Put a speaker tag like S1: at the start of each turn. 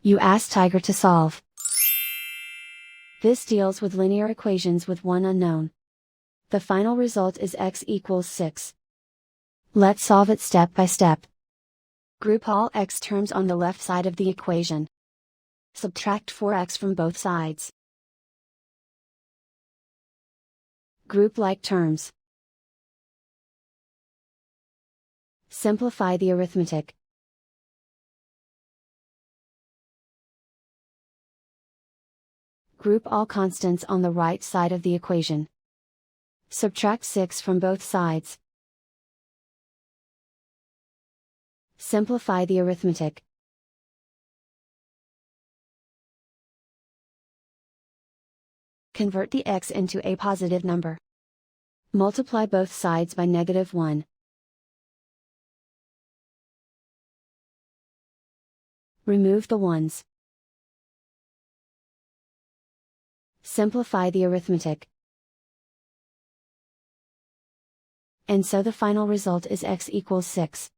S1: You ask Tiger to solve. This deals with linear equations with one unknown. The final result is x equals 6. Let's solve it step by step. Group all x terms on the left side of the equation. Subtract 4x from both sides. Group like terms. Simplify the arithmetic. Group all constants on the right side of the equation. Subtract 6 from both sides. Simplify the arithmetic. Convert the x into a positive number. Multiply both sides by -1. Remove the ones. Simplify the arithmetic. And so the final result is x equals 6.